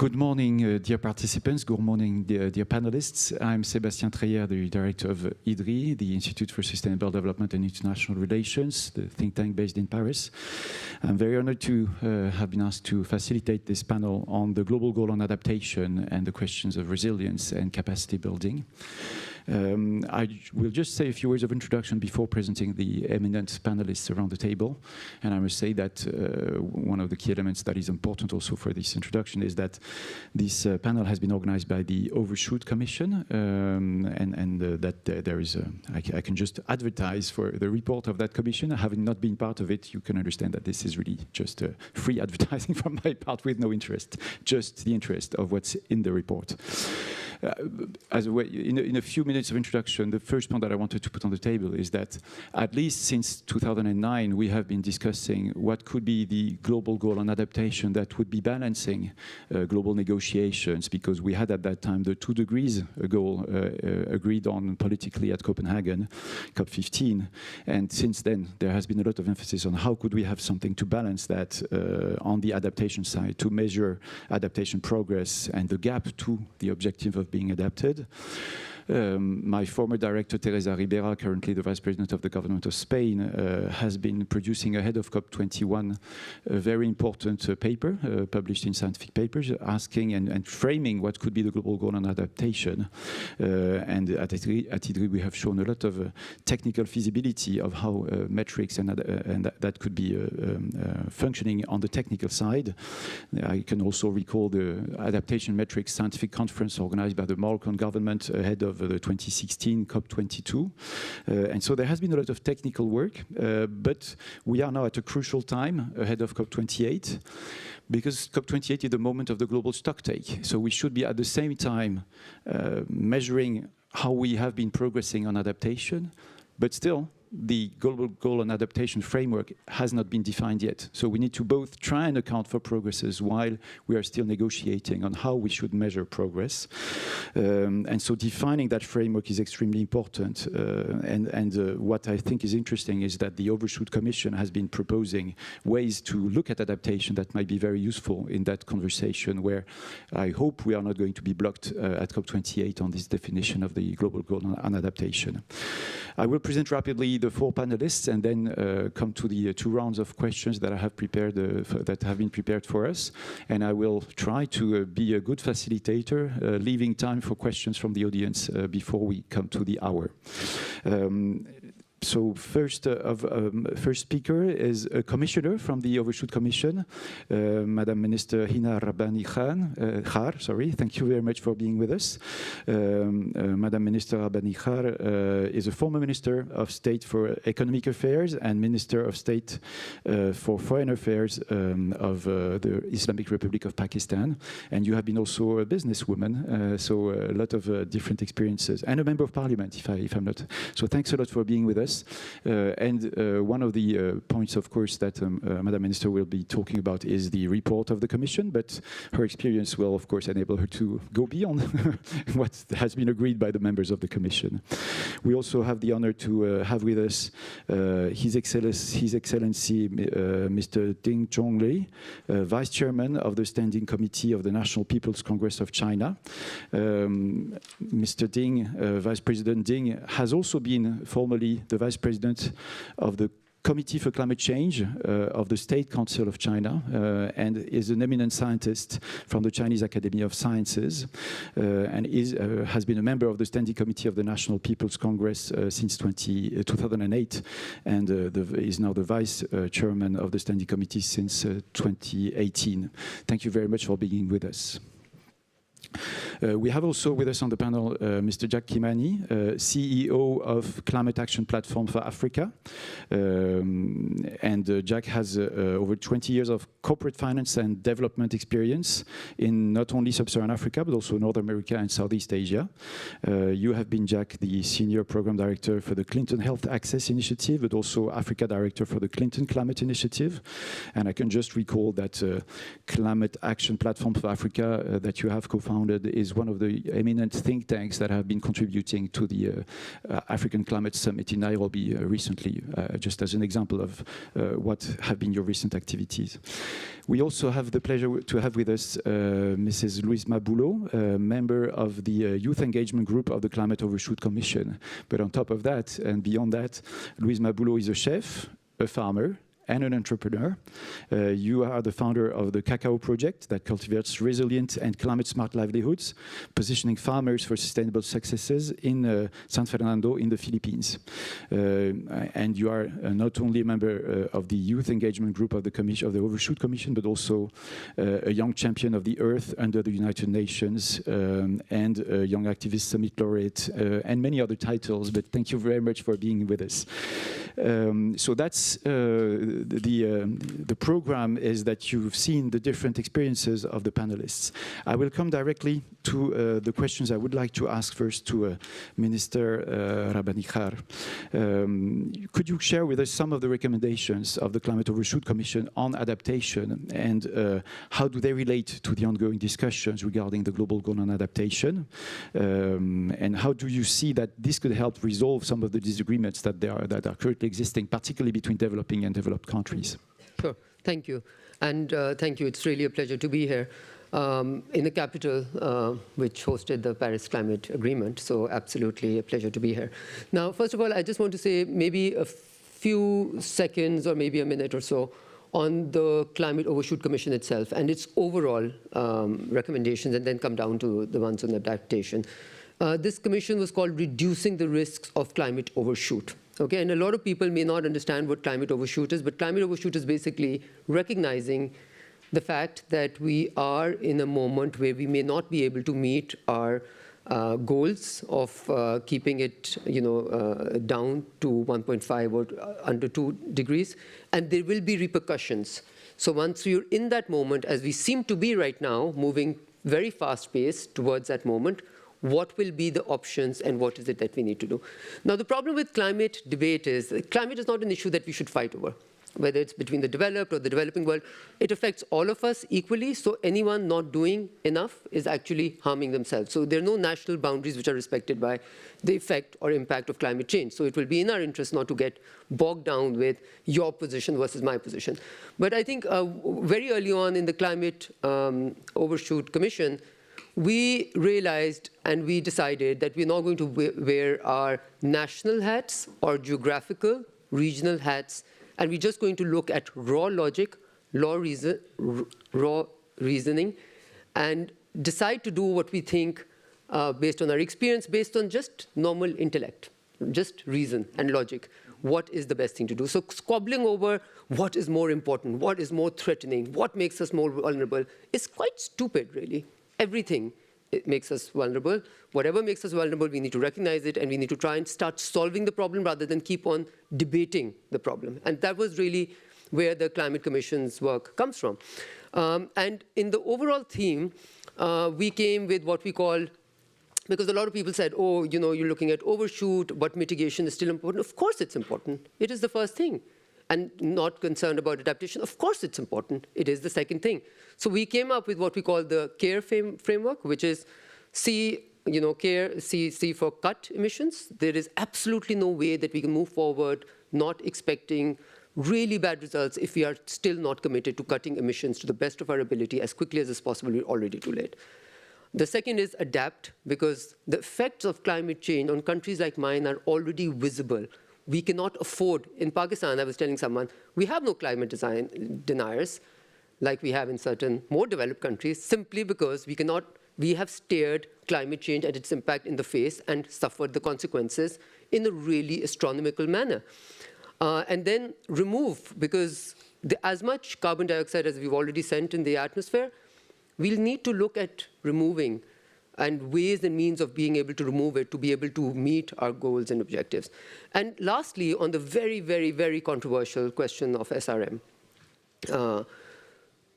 Good morning, dear participants. Good morning, dear panelists. I'm Sébastien Treyer, the director of IDRI, the Institute for Sustainable Development and International Relations, the think tank based in Paris. I'm very honored to have been asked to facilitate this panel on the global goal on adaptation and the questions of resilience and capacity building. I will just say a few words of introduction before presenting the eminent panelists around the table. And I must say that one of the key elements that is important also for this introduction is that this panel has been organized by the Overshoot Commission, that there is I can just advertise for the report of that commission. Having not been part of it, you can understand that this is really just free advertising from my part with no interest, just the interest of what's in the report. As a way, in a few minutes of introduction, the first point that I wanted to put on the table is that at least since 2009, we have been discussing what could be the global goal on adaptation that would be balancing global negotiations, because we had at that time the 2 degrees goal agreed on politically at Copenhagen, COP15. And since then, there has been a lot of emphasis on how could we have something to balance that on the adaptation side, to measure adaptation progress and the gap to the objective of being adapted. My former director, Teresa Ribera, currently the Vice President of the Government of Spain, has been producing ahead of COP21 a very important paper published in Scientific Papers, asking and framing what could be the global goal on adaptation. And at IDRI, we have shown a lot of technical feasibility of how metrics and that could be functioning on the technical side. I can also recall the Adaptation Metrics Scientific Conference organized by the Moroccan government ahead of the 2016 COP22. And so there has been a lot of technical work, but we are now at a crucial time ahead of COP28, because COP28 is the moment of the global stocktake. So we should be at the same time measuring how we have been progressing on adaptation, but still the global goal on adaptation framework has not been defined yet. So we need to both try and account for progresses while we are still negotiating on how we should measure progress. And so defining that framework is extremely important. What I think is interesting is that the Overshoot Commission has been proposing ways to look at adaptation that might be very useful in that conversation, where I hope we are not going to be blocked at COP28 on this definition of the global goal on adaptation. I will present rapidly the 4 panelists and then come to the 2 rounds of questions that I have prepared, that have been prepared for us. And I will try to be a good facilitator, leaving time for questions from the audience before we come to the hour. So first speaker is a commissioner from the Overshoot Commission, Madam Minister Hina Rabbani Khar. Thank you very much for being with us. Madam Minister Rabbani Khar is a former Minister of State for Economic Affairs and Minister of State for Foreign Affairs of the Islamic Republic of Pakistan. And you have been also a businesswoman, so a lot of different experiences, and a member of parliament, if I'm not. So thanks a lot for being with us. One of the points, of course, that Madam Minister will be talking about is the report of the Commission, but her experience will, of course, enable her to go beyond what has been agreed by the members of the Commission. We also have the honor to have with us His Excellency Mr. Ding Zhonglei, Vice Chairman of the Standing Committee of the National People's Congress of China. Mr. Ding, Vice President Ding, has also been formerly the Vice President of the Committee for Climate Change of the State Council of China, and is an eminent scientist from the Chinese Academy of Sciences, and has been a member of the Standing Committee of the National People's Congress since 2008, and is now the Vice Chairman of the Standing Committee since 2018. Thank you very much for being with us. We have also with us on the panel Mr. Jack Kimani, CEO of Climate Action Platform for Africa. Jack has over 20 years of corporate finance and development experience in not only Sub-Saharan Africa, but also North America and Southeast Asia. You have been, Jack, the Senior Program Director for the Clinton Health Access Initiative, but also Africa Director for the Clinton Climate Initiative. And I can just recall that Climate Action Platform for Africa that you have co-founded co-founded, is one of the eminent think tanks that have been contributing to the African Climate Summit in Nairobi recently, just as an example of what have been your recent activities. We also have the pleasure to have with us Mrs. Louise Maboulot, member of the Youth Engagement Group of the Climate Overshoot Commission. But on top of that, and beyond that, Louise Maboulot is a chef, a farmer, and an entrepreneur. You are the founder of the Cacao Project that cultivates resilient and climate-smart livelihoods, positioning farmers for sustainable successes in San Fernando in the Philippines. And you are not only a member of the Youth Engagement Group of the Commission, of the Overshoot Commission, but also a young champion of the Earth under the United Nations, and a Young Activist Summit Laureate, and many other titles. But thank you very much for being with us. So that's the program, is that you've seen the different experiences of the panelists. I will come directly to the questions I would like to ask first to Minister Rabanichar. Could you share with us some of the recommendations of the Climate Overshoot Commission on adaptation, and how do they relate to the ongoing discussions regarding the global goal on adaptation? And how do you see that this could help resolve some of the disagreements that are currently existing, particularly between developing and developed countries? Sure, thank you. And thank you, it's really a pleasure to be here in the capital which hosted the Paris Climate Agreement, so absolutely a pleasure to be here. Now, first of all, I just want to say maybe a few seconds or maybe a minute or so on the Climate Overshoot Commission itself and its overall recommendations, and then come down to the ones on adaptation. This commission was called Reducing the Risks of Climate Overshoot. Okay, and a lot of people may not understand what climate overshoot is, but climate overshoot is basically recognizing the fact that we are in a moment where we may not be able to meet our goals of keeping it, down to 1.5 or under 2 degrees, and there will be repercussions. So once you're in that moment, as we seem to be right now, moving very fast-paced towards that moment, what will be the options and what is it that we need to do? Now, the problem with climate debate is that climate is not an issue that we should fight over, whether it's between the developed or the developing world. It affects all of us equally, so anyone not doing enough is actually harming themselves. So there are no national boundaries which are respected by the effect or impact of climate change. So it will be in our interest not to get bogged down with your position versus my position. But I think very early on in the Climate Overshoot Commission, we realized and we decided that we're not going to wear our national hats or geographical, regional hats, and we're just going to look at raw logic, raw reasoning, and decide to do what we think based on our experience, based on just normal intellect, just reason and logic. What is the best thing to do? So squabbling over what is more important, what is more threatening, what makes us more vulnerable is quite stupid, really. Everything it makes us vulnerable. Whatever makes us vulnerable, we need to recognize it, and we need to try and start solving the problem rather than keep on debating the problem. And that was really where the Climate Commission's work comes from. And in the overall theme, we came with what we call, because a lot of people said, oh, you're looking at overshoot, but mitigation is still important. Of course it's important. It is the first thing. And not concerned about adaptation, of course it's important. It is the second thing. So we came up with what we call the CARE framework, which is CARE, C for cut emissions. There is absolutely no way that we can move forward not expecting really bad results if we are still not committed to cutting emissions to the best of our ability as quickly as is possible. We're already too late. The second is adapt, because the effects of climate change on countries like mine are already visible. We cannot afford, in Pakistan, I was telling someone, we have no climate deniers like we have in certain more developed countries, simply because we have stared climate change and its impact in the face and suffered the consequences in a really astronomical manner. And then remove, because as much carbon dioxide as we've already sent in the atmosphere, we'll need to look at removing and ways and means of being able to remove it to be able to meet our goals and objectives. And lastly, on the very, very, very controversial question of SRM,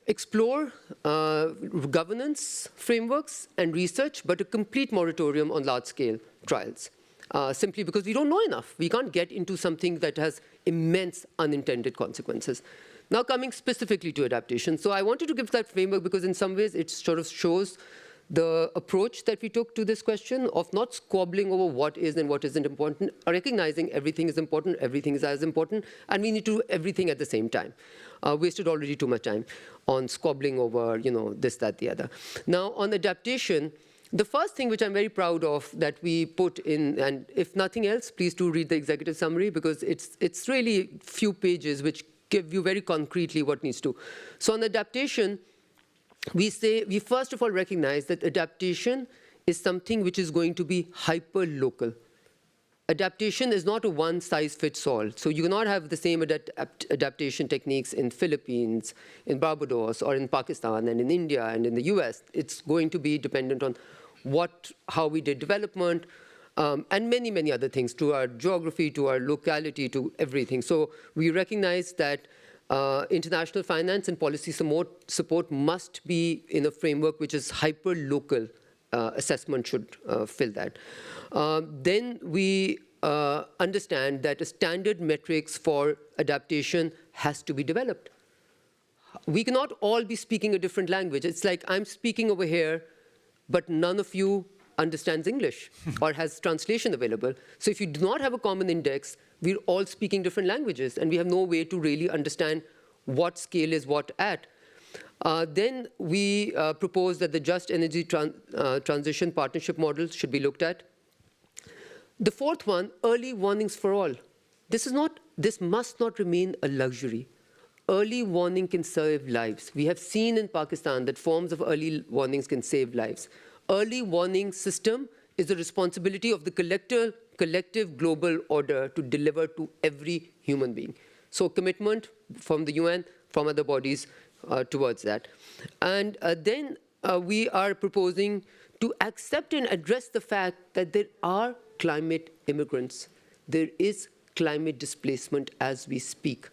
explore governance frameworks and research, but a complete moratorium on large-scale trials, simply because we don't know enough. We can't get into something that has immense unintended consequences. Now, coming specifically to adaptation. So I wanted to give that framework because in some ways it sort of shows the approach that we took to this question of not squabbling over what is and what isn't important, recognizing everything is important, everything is as important, and we need to do everything at the same time. Wasted already too much time on squabbling over, this, that, the other. Now, on adaptation, the first thing which I'm very proud of that we put in, and if nothing else, please do read the executive summary, because it's really few pages which give you very concretely what needs to. So on adaptation, we first of all recognize that adaptation is something which is going to be hyper-local. Adaptation is not a one-size-fits-all. So you cannot have the same adaptation techniques in Philippines, in Barbados, or in Pakistan, and in India, and in the US. It's going to be dependent on how we did development, and many, many other things, to our geography, to our locality, to everything. So we recognize that international finance and policy support must be in a framework which is hyper-local. Assessment should fill that. Then we understand that a standard metrics for adaptation has to be developed. We cannot all be speaking a different language. It's like I'm speaking over here, but none of you understands English or has translation available. So if you do not have a common index, we're all speaking different languages, and we have no way to really understand what scale is what at. Then we propose that the just energy transition partnership model should be looked at. The fourth one, early warnings for all. This must not remain a luxury. Early warning can save lives. We have seen in Pakistan that forms of early warnings can save lives. Early warning system is the responsibility of the collective global order to deliver to every human being. So commitment from the UN, from other bodies, towards that. And then we are proposing to accept and address the fact that there are climate immigrants. There is climate displacement as we speak.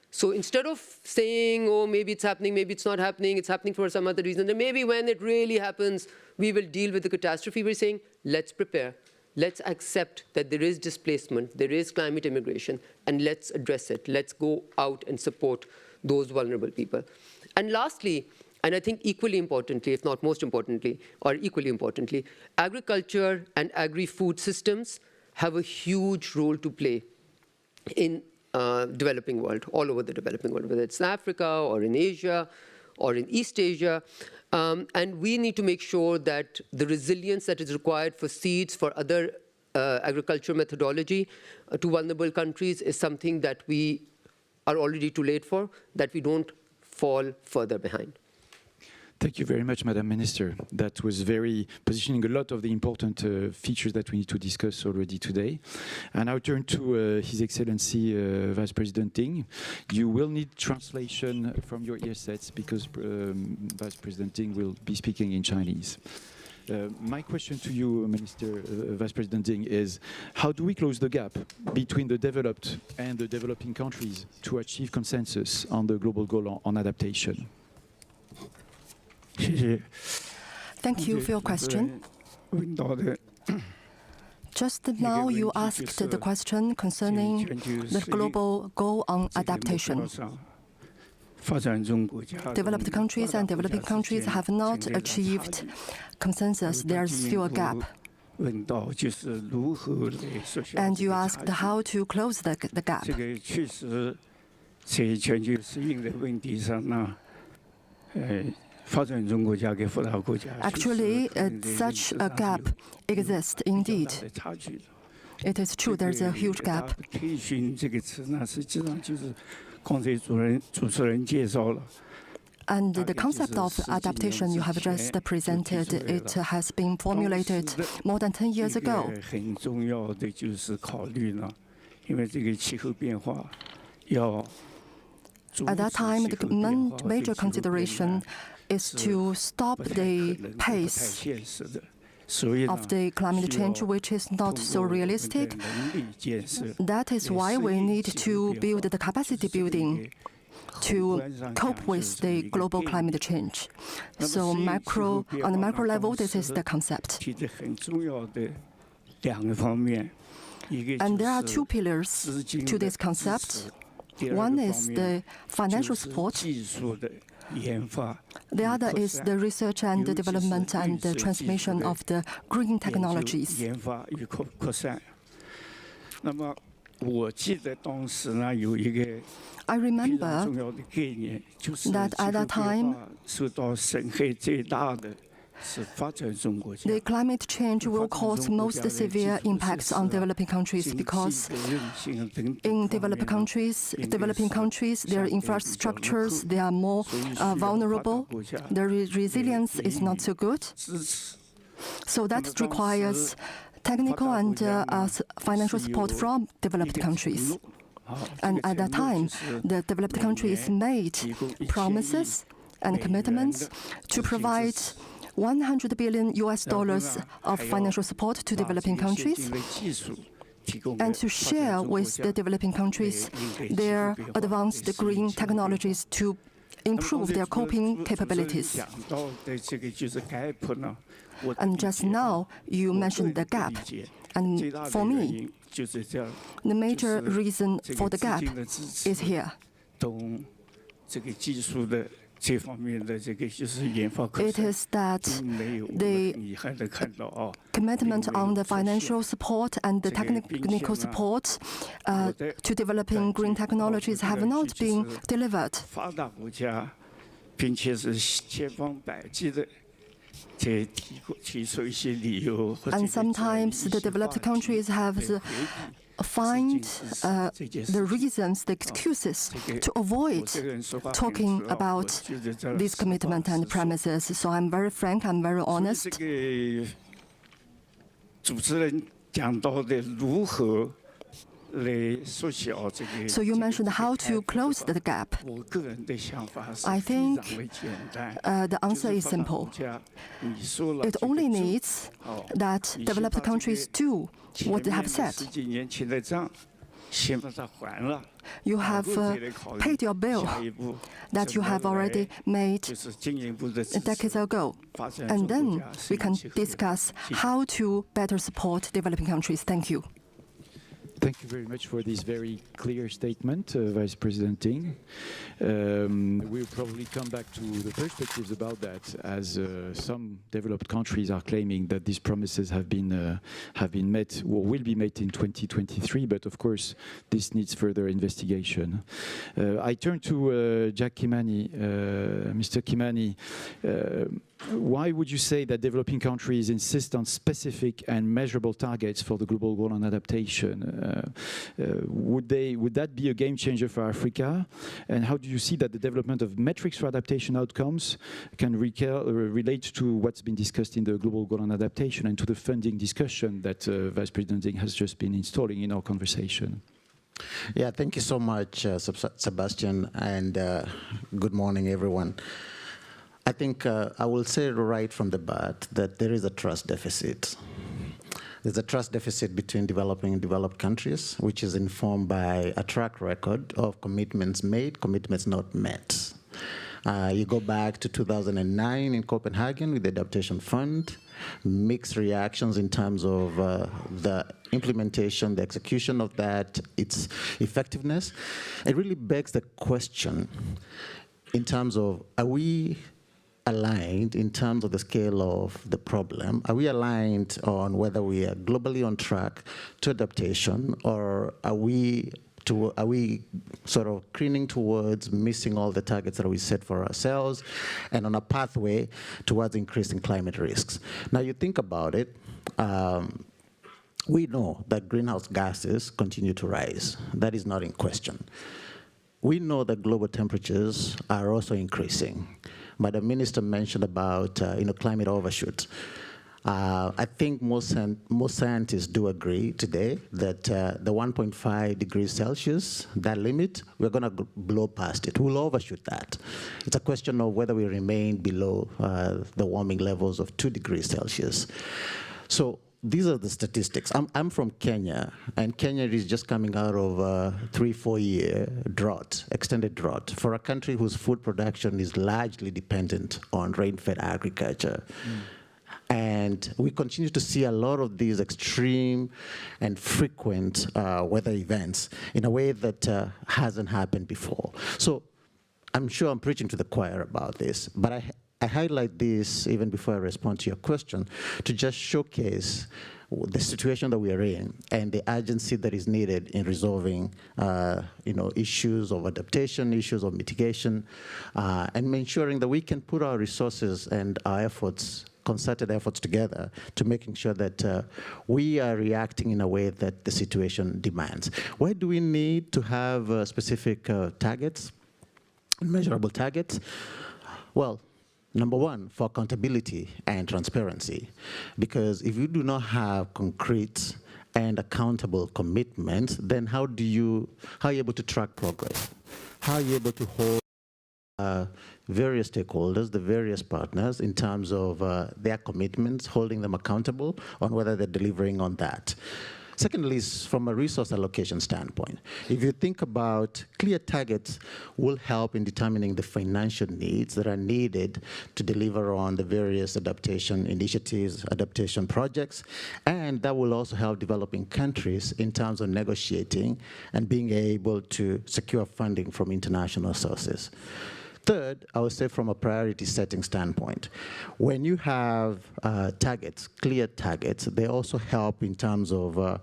So instead of saying, oh, maybe it's happening, maybe it's not happening, it's happening for some other reason, and maybe when it really happens, we will deal with the catastrophe, we're saying, let's prepare. Let's accept that there is displacement, there is climate immigration, and let's address it. Let's go out and support those vulnerable people. And lastly, and I think equally importantly, if not most importantly, or equally importantly, agriculture and agri-food systems have a huge role to play in developing world, all over the developing world, whether it's in Africa or in Asia or in East Asia. And we need to make sure that the resilience that is required for seeds, for other agricultural methodology to vulnerable countries is something that we are already too late for, that we don't fall further behind. Thank you very much, Madam Minister. That was very positioning a lot of the important features that we need to discuss already today. And I'll turn to His Excellency Vice President Ding. You will need translation from your earsets because Vice President Ding will be speaking in Chinese. My question to you, Minister, Vice President Ding, is how do we close the gap between the developed and the developing countries to achieve consensus on the global goal on adaptation? Thank you for your question. Just now, you asked the question concerning the global goal on adaptation. Developed countries and developing countries have not achieved consensus. There's still a gap. And you asked how to close the gap. Actually, such a gap exists indeed. It is true there's a huge gap. And the concept of adaptation you have just presented, it has been formulated more than 10 years ago. At that time, the major consideration is to stop the pace of the climate change, which is not so realistic. That is why we need to build the capacity building to cope with the global climate change. So on the macro level, this is the concept. And there are two pillars to this concept. One is the financial support, The other is the research and the development and the transmission of the green technologies. I remember that at that time, the climate change will cause most severe impacts on developing countries because in developing countries, their infrastructures, they are more vulnerable. Their resilience is not so good. So that requires technical and financial support from developed countries. And at that time, the developed countries made promises and commitments to provide $100 billion of financial support to developing countries and to share with the developing countries their advanced green technologies to improve their coping capabilities. And just now, you mentioned the gap. And for me, the major reason for the gap is here. It is that the commitment on the financial support and the technical support to developing green technologies have not been delivered. And sometimes the developed countries have find the reasons, the excuses to avoid talking about this commitment and promises. So I'm very frank, I'm very honest. So you mentioned how to close the gap. I think the answer is simple. It only needs that developed countries do what they have said. You have paid your bill that you have already made decades ago. And then we can discuss how to better support developing countries. Thank you. Thank you very much for this very clear statement, Vice President Ding. We'll probably come back to the perspectives about that, as some developed countries are claiming that these promises have been met or will be met in 2023. But of course, this needs further investigation. I turn to Jack Kimani. Mr. Kimani, why would you say that developing countries insist on specific and measurable targets for the global goal on adaptation? Would that be a game changer for Africa? And how do you see that the development of metrics for adaptation outcomes can relate to what's been discussed in the global goal on adaptation and to the funding discussion that Vice President Ding has just been installing in our conversation? Yeah, thank you so much, Sebastian, and good morning, everyone. I think I will say right from the bat that there is a trust deficit. There's a trust deficit between developing and developed countries, which is informed by a track record of commitments made, commitments not met. You go back to 2009 in Copenhagen with the Adaptation Fund, mixed reactions in terms of the implementation, the execution of that, its effectiveness. It really begs the question in terms of, are we aligned in terms of the scale of the problem? Are we aligned on whether we are globally on track to adaptation, or are we sort of craning towards missing all the targets that we set for ourselves and on a pathway towards increasing climate risks? Now you think about it, we know that greenhouse gases continue to rise. That is not in question. We know that global temperatures are also increasing. But the minister mentioned about climate overshoot. I think most scientists do agree today that the 1.5 degrees Celsius, that limit, we're going to blow past it. We'll overshoot that. It's a question of whether we remain below the warming levels of 2 degrees Celsius. So these are the statistics. I'm from Kenya, and Kenya is just coming out of a 3-4 year drought, extended drought, for a country whose food production is largely dependent on rain-fed agriculture. And we continue to see a lot of these extreme and frequent weather events in a way that hasn't happened before. So I'm sure I'm preaching to the choir about this, but I highlight this even before I respond to your question to just showcase the situation that we are in and the urgency that is needed in resolving issues of adaptation, issues of mitigation, and ensuring that we can put our resources and our efforts, concerted efforts together to making sure that we are reacting in a way that the situation demands. Why do we need to have specific targets, measurable targets? Well, number one, for accountability and transparency, because if you do not have concrete and accountable commitments, then how are you able to track progress? How are you able to hold various stakeholders, the various partners, in terms of their commitments, holding them accountable on whether they're delivering on that? Secondly, is from a resource allocation standpoint. If you think about clear targets will help in determining the financial needs that are needed to deliver on the various adaptation initiatives, adaptation projects, and that will also help developing countries in terms of negotiating and being able to secure funding from international sources. Third, I would say from a priority setting standpoint, when you have targets, clear targets, they also help in terms of,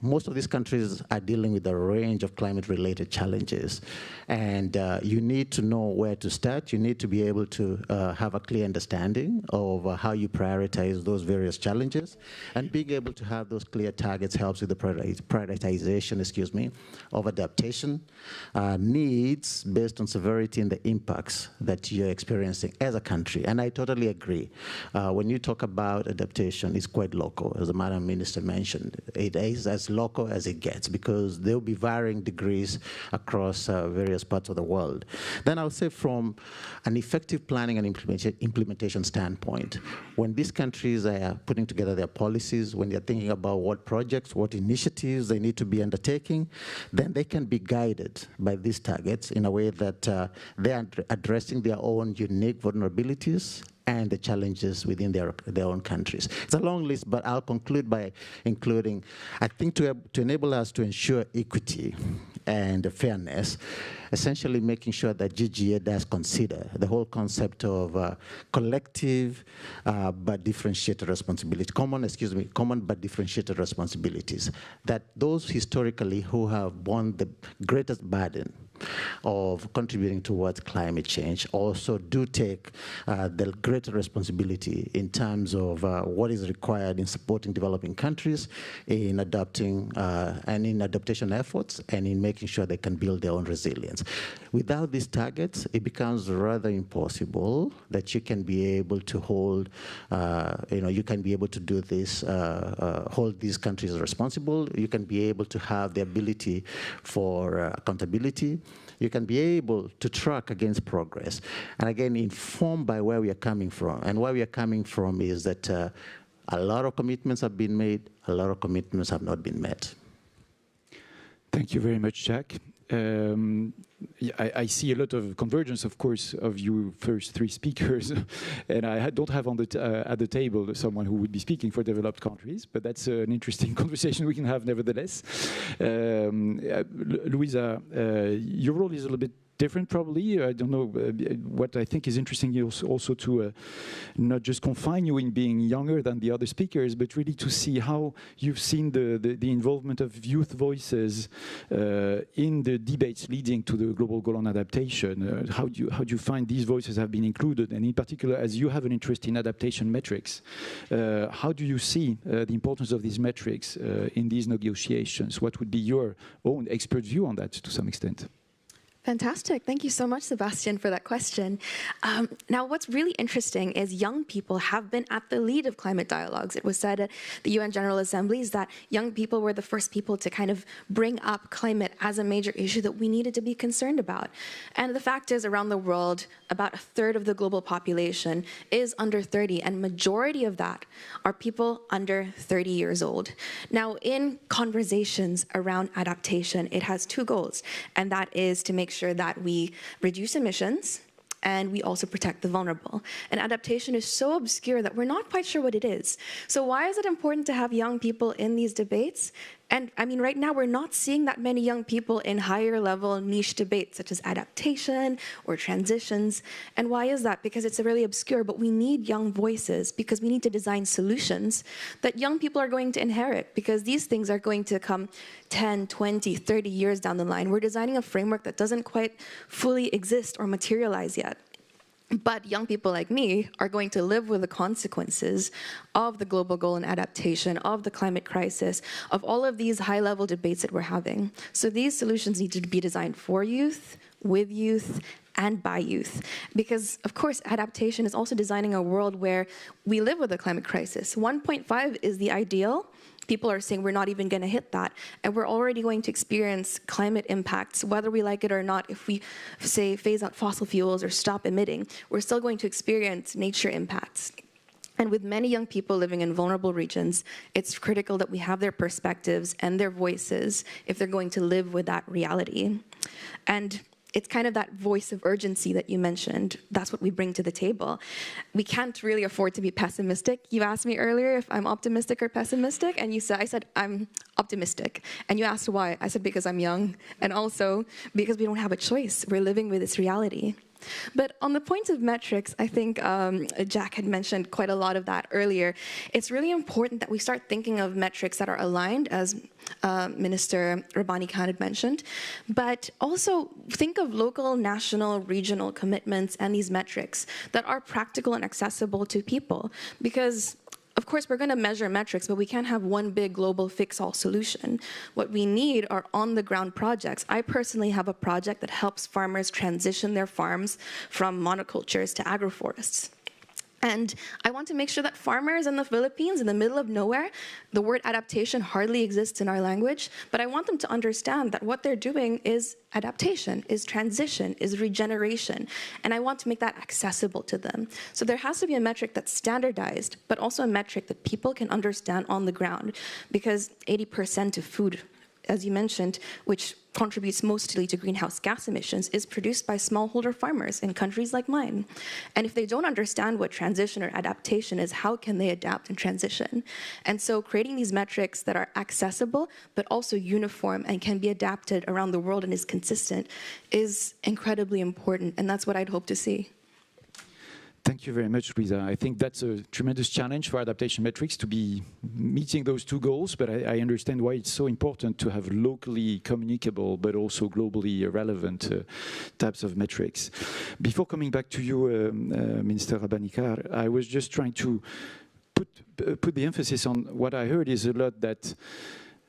most of these countries are dealing with a range of climate-related challenges. And you need to know where to start. You need to be able to have a clear understanding of how you prioritize those various challenges. And being able to have those clear targets helps with the prioritization, of adaptation needs based on severity and the impacts that you're experiencing as a country. And I totally agree. When you talk about adaptation, it's quite local, as the Madam Minister mentioned. It is as local as it gets, because there will be varying degrees across various parts of the world. Then I would say from an effective planning and implementation standpoint, when these countries are putting together their policies, when they're thinking about what projects, what initiatives they need to be undertaking, then they can be guided by these targets in a way that they are addressing their own unique vulnerabilities and the challenges within their own countries. It's a long list, but I'll conclude by including, I think to enable us to ensure equity and fairness, essentially making sure that GGA does consider the whole concept of collective but differentiated responsibility, common but differentiated responsibilities, that those historically who have borne the greatest burden of contributing towards climate change also do take the greater responsibility in terms of what is required in supporting developing countries in adapting and in adaptation efforts and in making sure they can build their own resilience. Without these targets, it becomes rather impossible that you can be able to hold, you can be able to do this, hold these countries responsible. You can be able to have the ability for accountability. You can be able to track against progress. And again, informed by where we are coming from. And where we are coming from is that a lot of commitments have been made, a lot of commitments have not been met. Thank you very much, Jack. I see a lot of convergence, of course, of you first three speakers, and I don't have on at the table someone who would be speaking for developed countries, but that's an interesting conversation we can have nevertheless. Louisa, your role is a little bit different probably. I don't know, what I think is interesting is also to not just confine you in being younger than the other speakers, but really to see how you've seen the involvement of youth voices in the debates leading to the global goal on adaptation. How do you find these voices have been included? And in particular, as you have an interest in adaptation metrics, how do you see the importance of these metrics in these negotiations? What would be your own expert view on that to some extent? Fantastic. Thank you so much, Sebastian, for that question. Now, what's really interesting is young people have been at the lead of climate dialogues. It was said at the UN General Assemblies that young people were the first people to kind of bring up climate as a major issue that we needed to be concerned about. And the fact is, around the world, about a third of the global population is under 30, and majority of that are people under 30 years old. Now, in conversations around adaptation, it has two goals, and that is to make sure that we reduce emissions and we also protect the vulnerable. And adaptation is so obscure that we're not quite sure what it is. So why is it important to have young people in these debates? And I mean, right now, we're not seeing that many young people in higher level niche debates, such as adaptation or transitions. And why is that? Because it's really obscure, but we need young voices because we need to design solutions that young people are going to inherit, because these things are going to come 10, 20, 30 years down the line. We're designing a framework that doesn't quite fully exist or materialize yet. But young people like me are going to live with the consequences of the global goal and adaptation, of the climate crisis, of all of these high-level debates that we're having. So these solutions need to be designed for youth, with youth, and by youth. Because, of course, adaptation is also designing a world where we live with the climate crisis. 1.5 is the ideal. People are saying we're not even going to hit that. And we're already going to experience climate impacts, whether we like it or not. If we, say, phase out fossil fuels or stop emitting, we're still going to experience nature impacts. And with many young people living in vulnerable regions, it's critical that we have their perspectives and their voices if they're going to live with that reality. And it's kind of that voice of urgency that you mentioned. That's what we bring to the table. We can't really afford to be pessimistic. You asked me earlier if I'm optimistic or pessimistic, and I said I'm optimistic. And you asked why. I said because I'm young, and also because we don't have a choice. We're living with this reality. But on the point of metrics, I think Jack had mentioned quite a lot of that earlier. It's really important that we start thinking of metrics that are aligned, as Minister Rabbani Khan had mentioned, but also think of local, national, regional commitments and these metrics that are practical and accessible to people. Because of course, we're going to measure metrics, but we can't have one big global fix-all solution. What we need are on-the-ground projects. I personally have a project that helps farmers transition their farms from monocultures to agroforests. And I want to make sure that farmers in the Philippines, in the middle of nowhere, the word adaptation hardly exists in our language, but I want them to understand that what they're doing is adaptation, is transition, is regeneration, and I want to make that accessible to them. So there has to be a metric that's standardized, but also a metric that people can understand on the ground, because 80% of food, as you mentioned, which contributes mostly to greenhouse gas emissions, is produced by smallholder farmers in countries like mine. And if they don't understand what transition or adaptation is, how can they adapt and transition? And so creating these metrics that are accessible, but also uniform and can be adapted around the world and is consistent is incredibly important, and that's what I'd hope to see. Thank you very much, Luisa. I think that's a tremendous challenge for adaptation metrics to be meeting those two goals, but I understand why it's so important to have locally communicable but also globally relevant types of metrics. Before coming back to you, Minister Rabbani-Khan, I was just trying to put the emphasis on what I heard is a lot that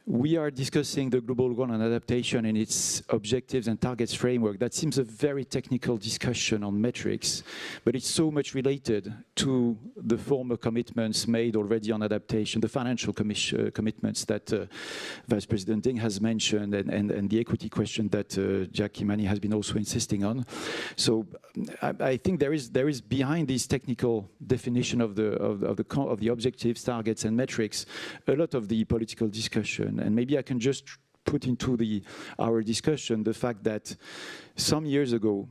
we are discussing the global goal and adaptation and its objectives and targets framework. That seems a very technical discussion on metrics, but it's so much related to the former commitments made already on adaptation, the financial commitments that Vice President Ding has mentioned, and the equity question that Jack Kimani has been also insisting on. So I think there is behind this technical definition of the objectives, targets, and metrics a lot of the political discussion. And maybe I can just put into our discussion the fact that some years ago,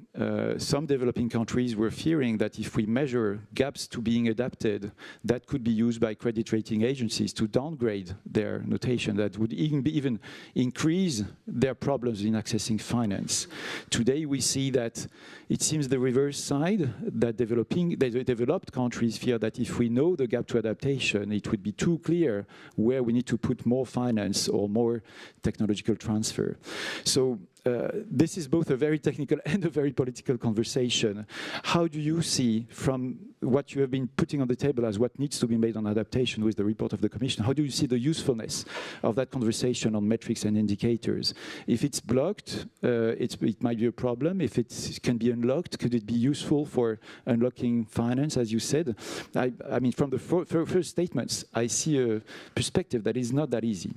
some developing countries were fearing that if we measure gaps to being adapted, that could be used by credit rating agencies to downgrade their notation, that would even increase their problems in accessing finance. Today, we see that it seems the reverse side, that developed countries fear that if we know the gap to adaptation, it would be too clear where we need to put more finance or more technological transfer. So this is both a very technical and a very political conversation. How do you see, from what you have been putting on the table as what needs to be made on adaptation with the report of the Commission, how do you see the usefulness of that conversation on metrics and indicators? If it's blocked, it might be a problem. If it can be unlocked, could it be useful for unlocking finance, as you said? I mean, from the first statements, I see a perspective that is not that easy.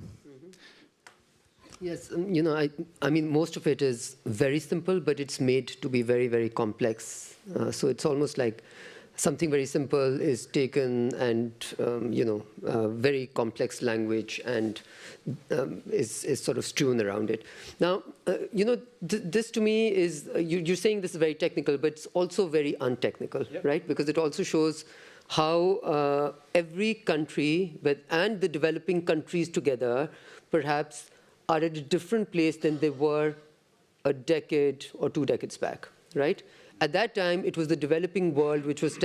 Yes, you know, I mean, most of it is very simple, but it's made to be very, very complex. So it's almost like something very simple is taken and, you know, very complex language and is sort of strewn around it. Now, you know, this to me is, you're saying this is very technical, but it's also very untechnical, yep. Right? Because it also shows how every country and the developing countries together perhaps are at a different place than they were a decade or 2 decades back, right? At that time, it was the developing world which was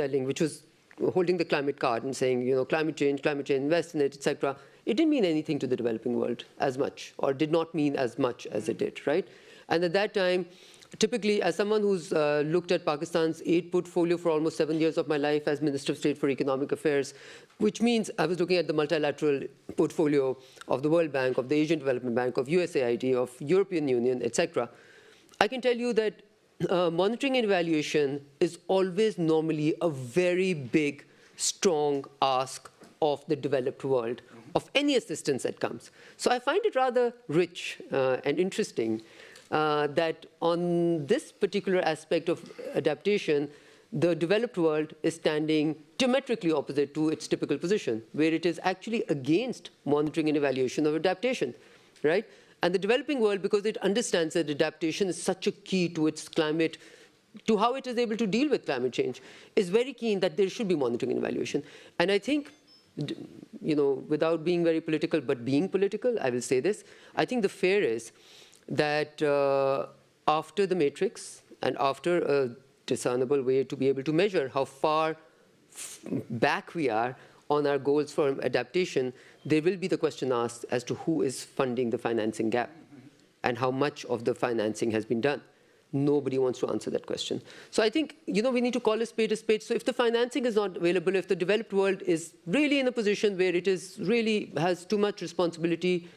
holding the climate card and saying, you know, climate change, invest in it, etc. It didn't mean anything to the developing world as much, or did not mean as much as it did, right? And at that time, typically, as someone who's looked at Pakistan's aid portfolio for almost 7 years of my life as Minister of State for Economic Affairs, which means I was looking at the multilateral portfolio of the World Bank, of the Asian Development Bank, of USAID, of European Union, etc. I can tell you that monitoring and evaluation is always normally a very big, strong ask of the developed world, of any assistance that comes. So I find it rather rich and interesting that on this particular aspect of adaptation, the developed world is standing diametrically opposite to its typical position, where it is actually against monitoring and evaluation of adaptation, right? And the developing world, because it understands that adaptation is such a key to its climate, to how it is able to deal with climate change, is very keen that there should be monitoring and evaluation. And I think, you know, without being very political, but being political, I will say this. I think the fear is that after the matrix and after a discernible way to be able to measure how far back we are on our goals for adaptation, there will be the question asked as to who is funding the financing gap and how much of the financing has been done. Nobody wants to answer that question. So I think, you know, we need to call a spade a spade. So if the financing is not available, if the developed world is really in a position where it is really has too much responsibility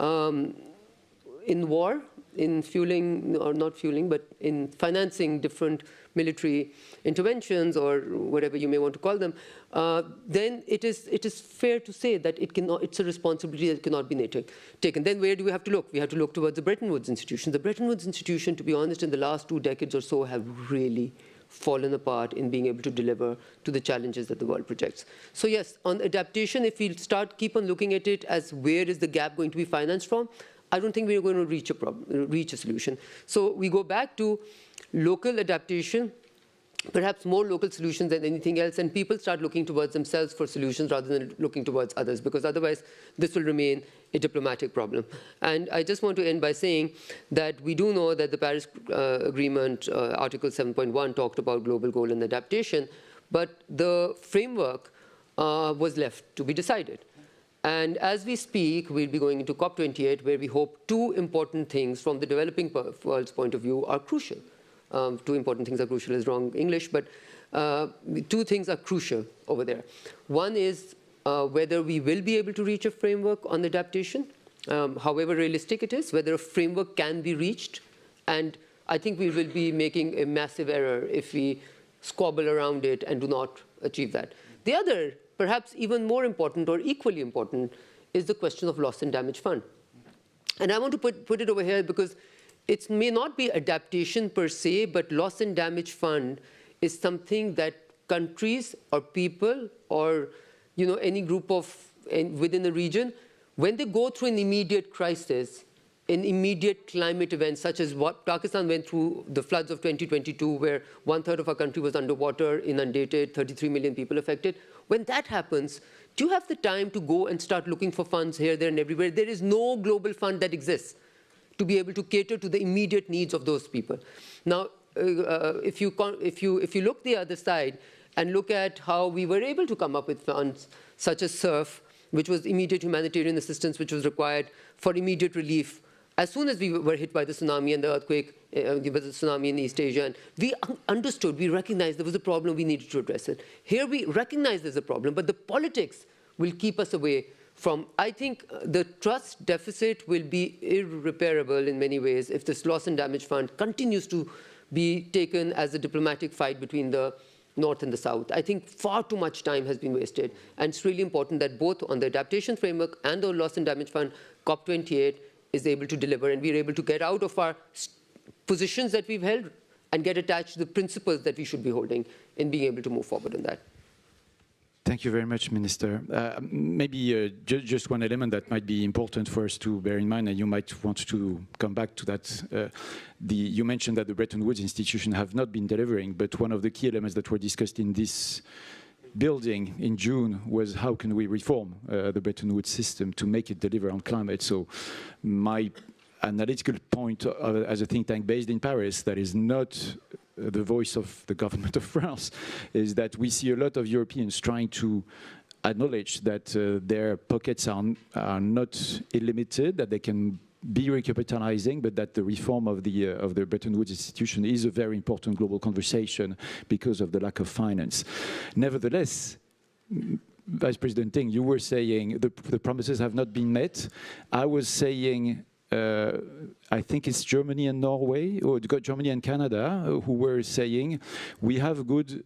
in war, in fueling, or not fueling, but in financing different military interventions or whatever you may want to call them, then it is fair to say that it's a responsibility that cannot be taken. Then where do we have to look? We have to look towards the Bretton Woods Institution. The Bretton Woods Institution, to be honest, in the last 2 decades or so have really fallen apart in being able to deliver to the challenges that the world projects. So yes, on adaptation, if we keep on looking at it as where is the gap going to be financed from, I don't think we're going to reach a solution. So we go back to local adaptation, perhaps more local solutions than anything else, and people start looking towards themselves for solutions rather than looking towards others, because otherwise this will remain a diplomatic problem. And I just want to end by saying that we do know that the Paris Agreement, Article 7.1, talked about global goal and adaptation, but the framework was left to be decided. And as we speak, we'll be going into COP28, where we hope 2 important things from the developing world's point of view are crucial. 2 important things are crucial is wrong English, but 2 things are crucial over there. One is whether we will be able to reach a framework on adaptation, however realistic it is, whether a framework can be reached. And I think we will be making a massive error if we squabble around it and do not achieve that. The other, perhaps even more important or equally important, is the question of loss and damage fund. And I want to put it over here because it may not be adaptation per se, but loss and damage fund is something that countries or people or any group within a region, when they go through an immediate crisis, an immediate climate event such as what Pakistan went through, the floods of 2022, where 1/3 of our country was underwater, inundated, 33 million people affected. When that happens, do you have the time to go and start looking for funds here, there, and everywhere? There is no global fund that exists to be able to cater to the immediate needs of those people. Now, if you look the other side and look at how we were able to come up with funds such as SURF, which was immediate humanitarian assistance, which was required for immediate relief, as soon as we were hit by the tsunami and the earthquake, the tsunami in East Asia, and we understood, we recognized there was a problem, we needed to address it. Here we recognize there's a problem, but the politics will keep us away from. I think the trust deficit will be irreparable in many ways if this loss and damage fund continues to be taken as a diplomatic fight between the North and the South. I think far too much time has been wasted, and it's really important that both on the adaptation framework and the loss and damage fund, COP28 is able to deliver, and we're able to get out of our positions that we've held and get attached to the principles that we should be holding in being able to move forward on that. Thank you very much, Minister. Maybe just one element that might be important for us to bear in mind, and you might want to come back to that. You mentioned that the Bretton Woods institution have not been delivering, but one of the key elements that were discussed in this building in June was how can we reform the Bretton Woods system to make it deliver on climate. So my analytical point as a think tank based in Paris that is not the voice of the government of France is that we see a lot of Europeans trying to acknowledge that their pockets are not illimited, that they can be recapitalizing, but that the reform of the Bretton Woods institution is a very important global conversation because of the lack of finance. Nevertheless, Vice President Ting, you were saying the promises have not been met. I was saying, I think it's Germany and Norway, or Germany and Canada, who were saying we have good.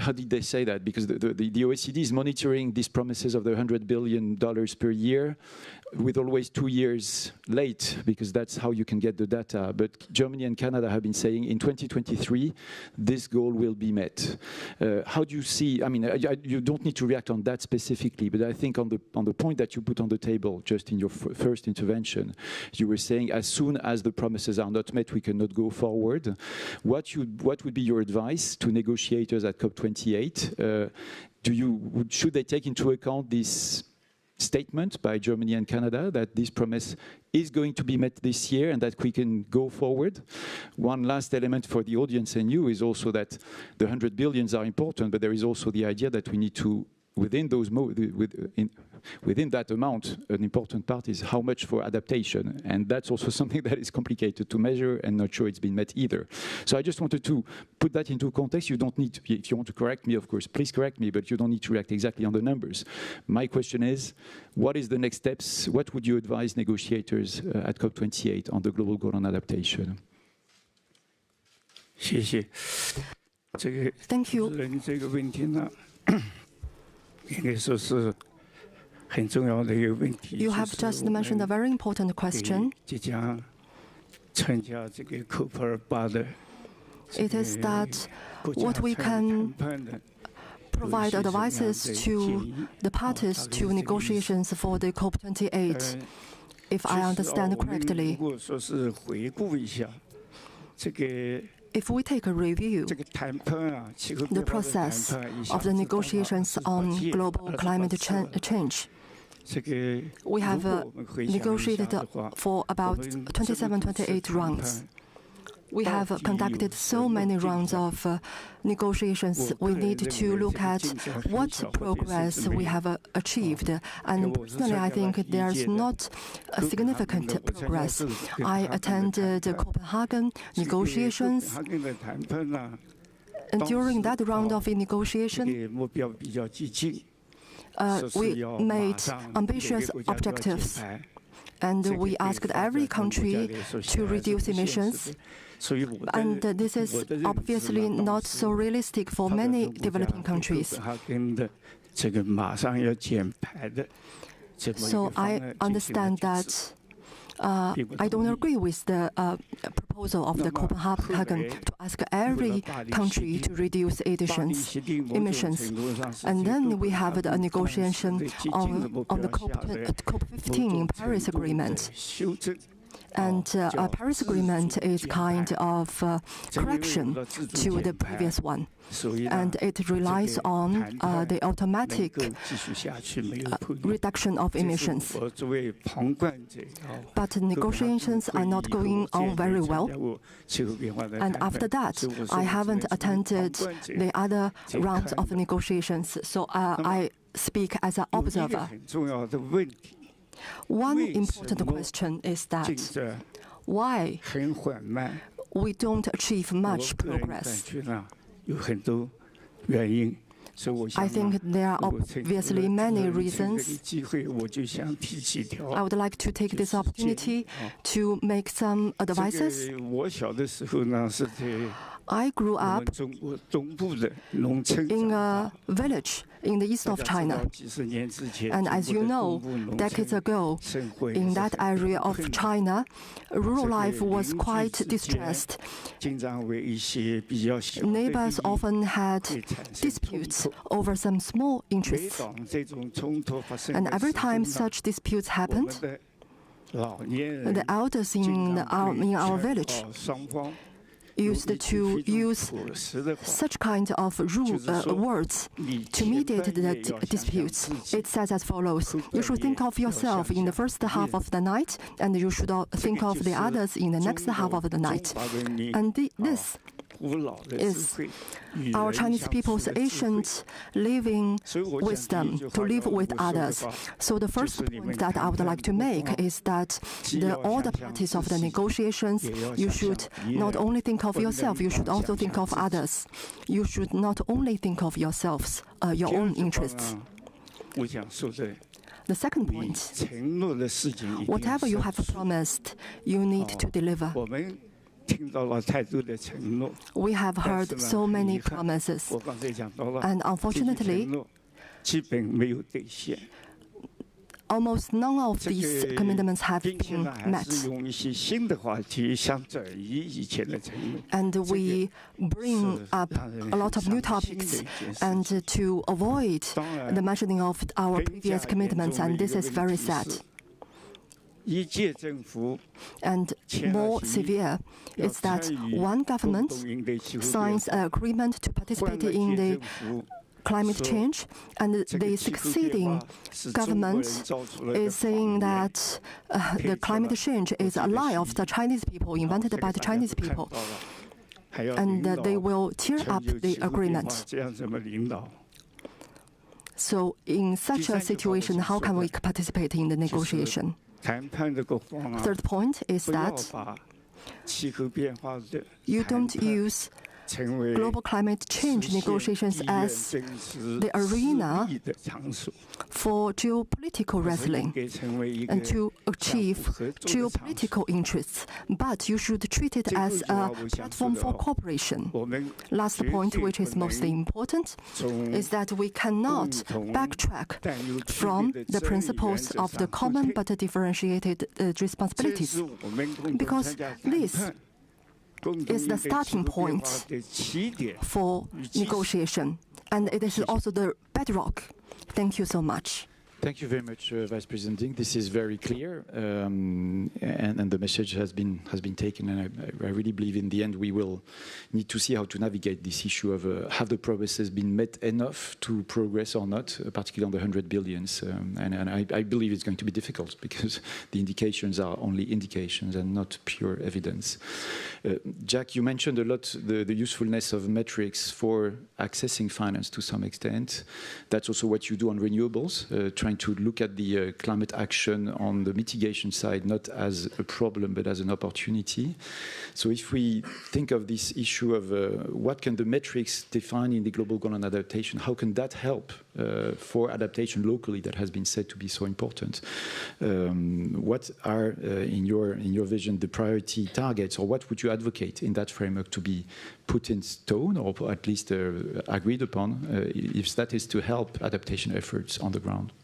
How did they say that? Because the OECD is monitoring these promises of the $100 billion per year with always 2 years late, because that's how you can get the data. But Germany and Canada have been saying in 2023, this goal will be met. How do you see, I mean, you don't need to react on that specifically, but I think on the point that you put on the table just in your first intervention, you were saying as soon as the promises are not met, we cannot go forward. What would be your advice to negotiators at COP28? Should they take into account this statement by Germany and Canada that this promise is going to be met this year and that we can go forward? One last element for the audience and you is also that the 100 billions are important, but there is also the idea that we need to, within that amount, an important part is how much for adaptation. And that's also something that is complicated to measure and not sure it's been met either. So I just wanted to put that into context. You don't need to, if you want to correct me, of course, please correct me, but you don't need to react exactly on the numbers. My question is, what is the next steps? What would you advise negotiators at COP28 on the global goal on adaptation? Thank you. You have just mentioned a very important question. It is that what we can provide advices to the parties to negotiations for the COP28, if I understand correctly. If we take a review, the process of the negotiations on global climate change, we have negotiated for about 27, 28 rounds. We have conducted so many rounds of negotiations. We need to look at what progress we have achieved. And personally, I think there's not a significant progress. I attended the Copenhagen negotiations. And during that round of negotiation, we made ambitious objectives. And we asked every country to reduce emissions. And this is obviously not so realistic for many developing countries. So I understand that I don't agree with the proposal of the Copenhagen to ask every country to reduce emissions. And then we have the negotiation on the COP15 Paris Agreement. And a Paris Agreement is kind of correction to the previous one. And it relies on the automatic reduction of emissions. But negotiations are not going on very well. And after that, I haven't attended the other rounds of negotiations, so I speak as an observer. One important question is that why we don't achieve much progress. I think there are obviously many reasons. I would like to take this opportunity to make some advices. I grew up in a village in the east of China. And as you know, decades ago, in that area of China, rural life was quite distressed. Neighbors often had disputes over some small interests. And every time such disputes happened, the elders in our village used to use such kind of words to mediate the disputes. It says as follows: you should think of yourself in the first half of the night, and you should think of the others in the next half of the night. And this is our Chinese people's ancient living wisdom, to live with others. So the first point that I would like to make is that all the parties of the negotiations, you should not only think of yourself, you should also think of others. You should not only think of yourselves, your own interests. The second point, whatever you have promised, you need to deliver. We have heard so many promises, and unfortunately, almost none of these commitments have been met. And we bring up a lot of new topics and to avoid the mentioning of our previous commitments, and this is very sad. And more severe is that one government signs an agreement to participate in the climate change, and the succeeding government is saying that the climate change is a lie of the Chinese people, invented by the Chinese people, and they will tear up the agreement. So in such a situation, how can we participate in the negotiation? Third point is that you don't use global climate change negotiations as the arena for geopolitical wrestling and to achieve geopolitical interests, but you should treat it as a platform for cooperation. Last point, which is most important, is that we cannot backtrack from the principles of the common but differentiated responsibilities, because this is the starting point for negotiation, and it is also the bedrock. Thank you so much. Thank you very much, Vice President Ding. This is very clear, and the message has been taken. And I really believe in the end we will need to see how to navigate this issue of have the promises been met enough to progress or not, particularly on the 100 billions. And I believe it's going to be difficult because the indications are only indications and not pure evidence. Jack, you mentioned a lot the usefulness of metrics for accessing finance to some extent. That's also what you do on renewables, trying to look at the climate action on the mitigation side, not as a problem, but as an opportunity. So if we think of this issue of what can the metrics define in the global goal on adaptation, how can that help for adaptation locally that has been said to be so important? What are, in your vision, the priority targets, or what would you advocate in that framework to be put in stone, or at least agreed upon, if that is to help adaptation efforts on the ground?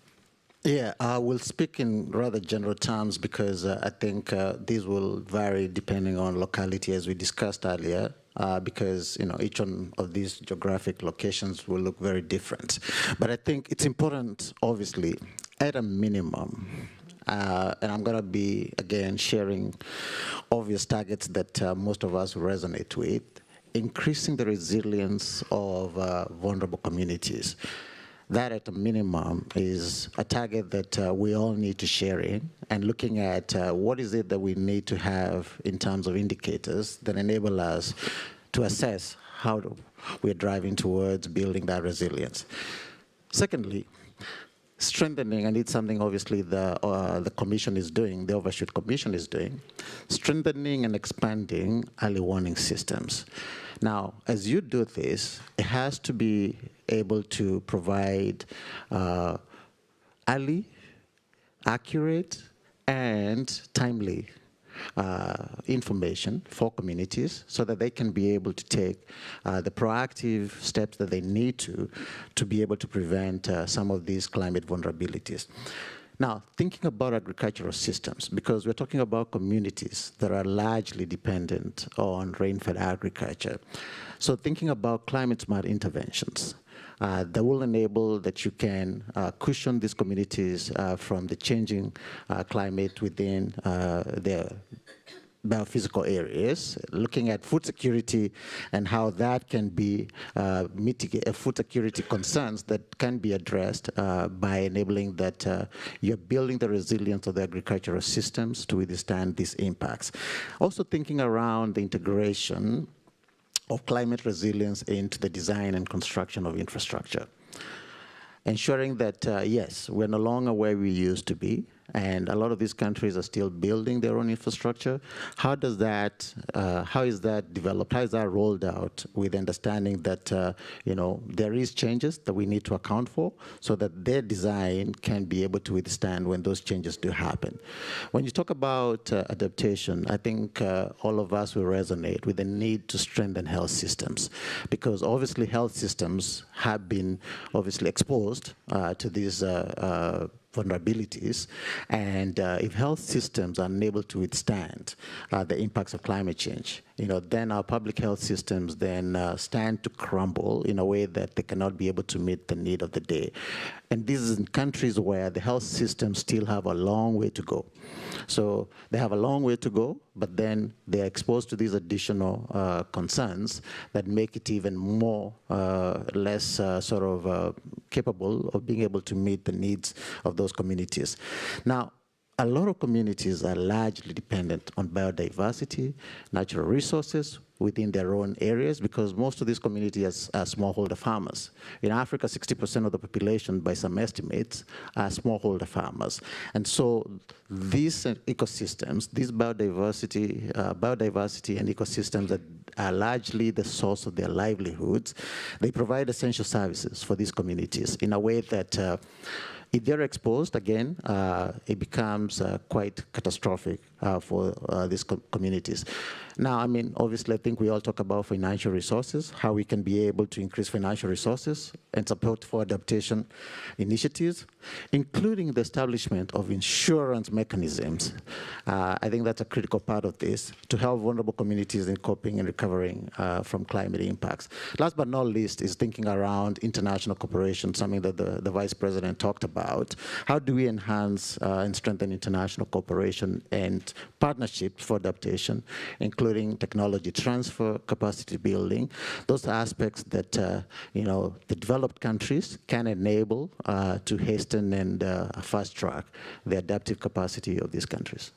Yeah, I will speak in rather general terms because I think these will vary depending on locality, as we discussed earlier, because each one of these geographic locations will look very different. But I think it's important, obviously, at a minimum, and I'm going to be, again, sharing obvious targets that most of us resonate with, increasing the resilience of vulnerable communities. That, at a minimum, is a target that we all need to share in, and looking at what is it that we need to have in terms of indicators that enable us to assess how we're driving towards building that resilience. Secondly, strengthening, and it's something obviously the Commission is doing, the Overshoot Commission is doing, strengthening and expanding early warning systems. Now, as you do this, it has to be able to provide early, accurate, and timely information for communities so that they can be able to take the proactive steps that they need to be able to prevent some of these climate vulnerabilities. Now, thinking about agricultural systems, because we're talking about communities that are largely dependent on rain-fed agriculture. So thinking about climate-smart interventions that will enable that you can cushion these communities from the changing climate within their biophysical areas, looking at food security and how that can be food security concerns that can be addressed by enabling that you're building the resilience of the agricultural systems to withstand these impacts. Also thinking around the integration of climate resilience into the design and construction of infrastructure. Ensuring that, yes, we're no longer where we used to be, and a lot of these countries are still building their own infrastructure. How is that developed? How is that rolled out with understanding that, there is changes that we need to account for so that their design can be able to withstand when those changes do happen. When you talk about adaptation, I think all of us will resonate with the need to strengthen health systems, because obviously health systems have been obviously exposed to these vulnerabilities, and if health systems are unable to withstand the impacts of climate change, then our public health systems then stand to crumble in a way that they cannot be able to meet the need of the day. And this is in countries where the health systems still have a long way to go. So they have a long way to go, but then they're exposed to these additional concerns that make it even more less capable of being able to meet the needs of those communities. Now, a lot of communities are largely dependent on biodiversity, natural resources within their own areas, because most of these communities are smallholder farmers. In Africa, 60% of the population, by some estimates, are smallholder farmers. And so these ecosystems, these biodiversity and ecosystems that are largely the source of their livelihoods, they provide essential services for these communities in a way that if they're exposed, again, it becomes quite catastrophic for these communities. Now, I mean, obviously, I think we all talk about financial resources, how we can be able to increase financial resources and support for adaptation initiatives, including the establishment of insurance mechanisms. I think that's a critical part of this to help vulnerable communities in coping and recovering from climate impacts. Last but not least is thinking around international cooperation, something that the Vice President talked about. How do we enhance and strengthen international cooperation and partnerships for adaptation, including technology transfer, capacity building, those aspects that the developed countries can enable to hasten and fast track the adaptive capacity of these countries.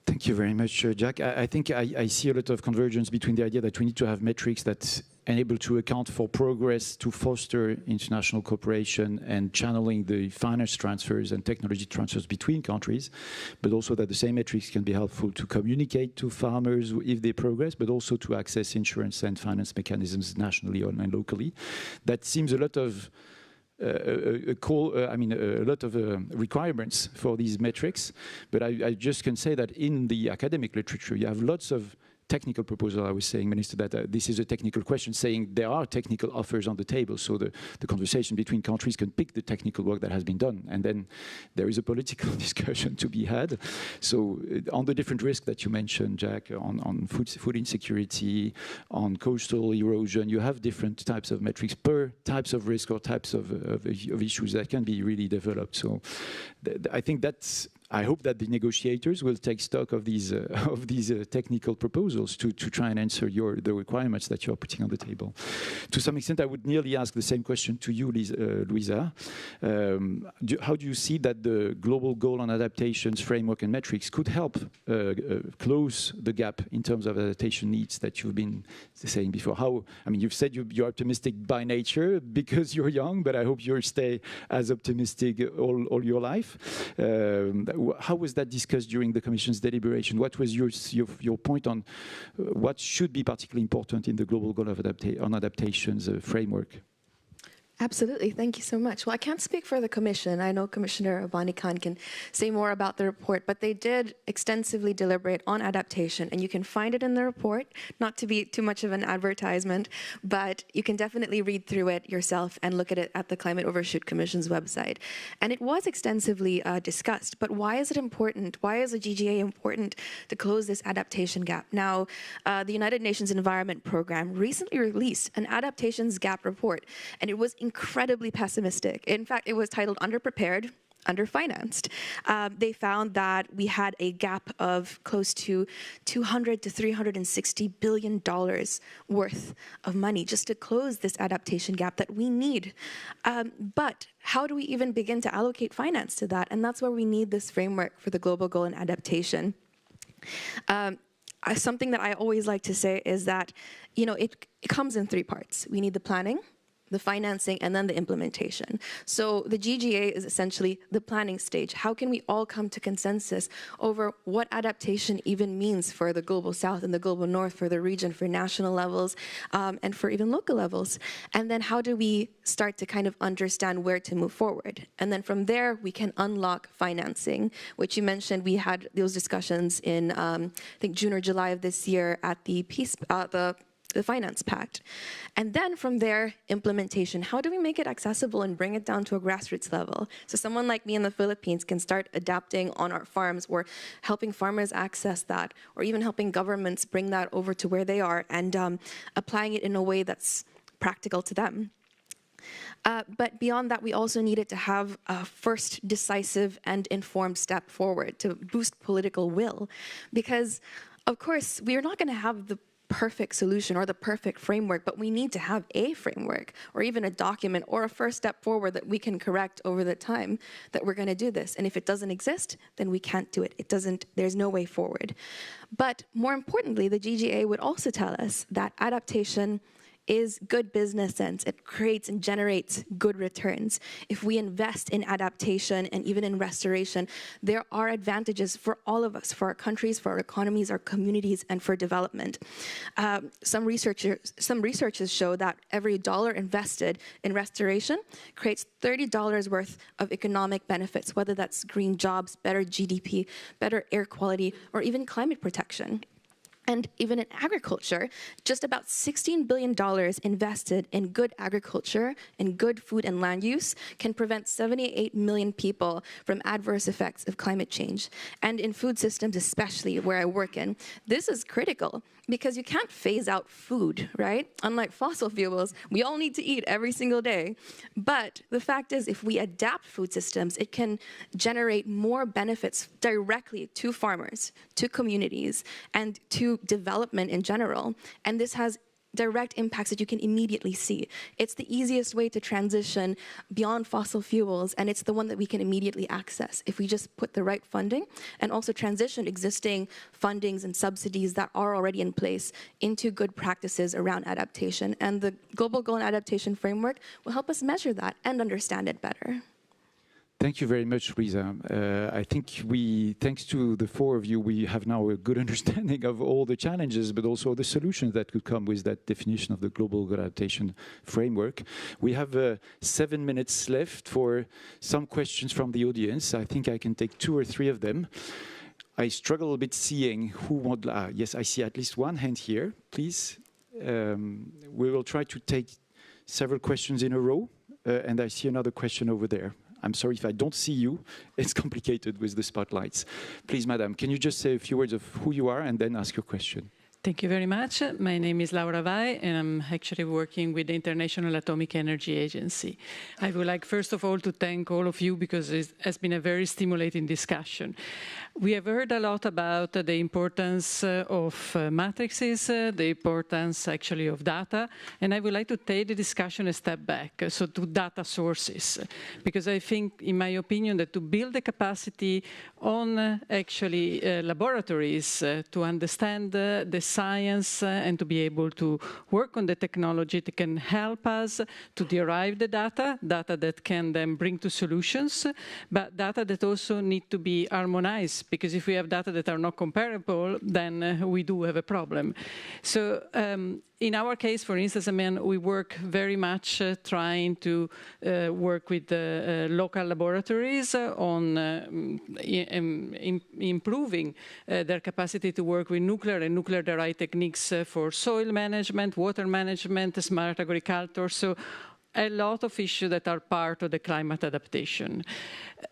Thank you very much, Jack. I think I see a lot of convergence between the idea that we need to have metrics that enable to account for progress, to foster international cooperation and channeling the finance transfers and technology transfers between countries, but also that the same metrics can be helpful to communicate to farmers if they progress, but also to access insurance and finance mechanisms nationally and locally. That seems a lot of a lot of requirements for these metrics, but I just can say that in the academic literature, you have lots of technical proposal. I was saying, Minister, that this is a technical question, saying there are technical offers on the table, so the conversation between countries can pick the technical work that has been done, and then there is a political discussion to be had. So on the different risks that you mentioned, Jack, on food insecurity, on coastal erosion, you have different types of metrics per types of risk or types of issues that can be really developed. So I think that's, I hope that the negotiators will take stock of these technical proposals to try and answer the requirements that you are putting on the table. To some extent, I would nearly ask the same question to you, Louisa. How do you see that the global goal on adaptations framework and metrics could help close the gap in terms of adaptation needs that you've been saying before? You've said you're optimistic by nature because you're young, but I hope you'll stay as optimistic all your life. How was that discussed during the Commission's deliberation? What was your point on what should be particularly important in the global goal of adaptations framework? Absolutely. Thank you so much. Well, I can't speak for the Commission. I know Commissioner Abani Khan can say more about the report, but they did extensively deliberate on adaptation, and you can find it in the report, not to be too much of an advertisement, but you can definitely read through it yourself and look at it at the Climate Overshoot Commission's website. And it was extensively discussed, but why is it important? Why is the GGA important to close this adaptation gap? Now, the United Nations Environment Programme recently released an adaptations gap report, and it was incredibly pessimistic. In fact, it was titled Underprepared, underfinanced. They found that we had a gap of close to $200 to $360 billion worth of money just to close this adaptation gap that we need. But how do we even begin to allocate finance to that? And that's where we need this framework for the global goal in adaptation. Something that I always like to say is that, you know, it comes in three parts. We need the planning, the financing, and then the implementation. So the GGA is essentially the planning stage. How can we all come to consensus over what adaptation even means for the global south and the global north, for the region, for national levels, and for even local levels? And then how do we start to kind of understand where to move forward? And then from there, we can unlock financing, which you mentioned we had those discussions in, I think, June or July of this year at the the Finance Pact. And then from there, implementation. How do we make it accessible and bring it down to a grassroots level? So someone like me in the Philippines can start adapting on our farms, or helping farmers access that, or even helping governments bring that over to where they are and applying it in a way that's practical to them. But beyond that, we also needed to have a first decisive and informed step forward to boost political will. Because, of course, we are not going to have the perfect solution or the perfect framework, but we need to have a framework or even a document or a first step forward that we can correct over the time that we're going to do this. And if it doesn't exist, then we can't do it. There's no way forward. But more importantly, the GGA would also tell us that adaptation is good business sense. It creates and generates good returns. If we invest in adaptation and even in restoration, there are advantages for all of us, for our countries, for our economies, our communities, and for development. Some researchers show that every dollar invested in restoration creates $30 worth of economic benefits, whether that's green jobs, better GDP, better air quality, or even climate protection. And even in agriculture, just about $16 billion invested in good agriculture and good food and land use can prevent 78 million people from adverse effects of climate change. And in food systems, especially where I work in, this is critical because you can't phase out food, right? Unlike fossil fuels, we all need to eat every single day. But the fact is, if we adapt food systems, it can generate more benefits directly to farmers, to communities, and to development in general. And this has direct impacts that you can immediately see. It's the easiest way to transition beyond fossil fuels, and it's the one that we can immediately access if we just put the right funding and also transition existing fundings and subsidies that are already in place into good practices around adaptation. And the Global Goal and Adaptation Framework will help us measure that and understand it better. Thank you very much, Risa. I think thanks to the four of you, we have now a good understanding of all the challenges, but also the solutions that could come with that definition of the Global Goal Adaptation Framework. We have 7 minutes left for some questions from the audience. I think I can take 2 or 3 of them. I struggle a bit seeing who would... yes, I see at least one hand here, please. We will try to take several questions in a row, and I see another question over there. I'm sorry if I don't see you. It's complicated with the spotlights. Please, madam, can you just say a few words of who you are and then ask your question? Thank you very much. My name is Laura Vai, and I'm actually working with the International Atomic Energy Agency. I would like, first of all, to thank all of you because it has been a very stimulating discussion. We have heard a lot about the importance of matrices, the importance actually of data, and I would like to take the discussion a step back, so to data sources, because I think, in my opinion, that to build the capacity on actually laboratories to understand the science and to be able to work on the technology that can help us to derive the data that can then bring to solutions, but data that also need to be harmonized, because if we have data that are not comparable, then we do have a problem. So in our case, for instance, I mean, we work very much trying to work with local laboratories on improving their capacity to work with nuclear and nuclear-derived techniques for soil management, water management, smart agriculture. So a lot of issues that are part of the climate adaptation.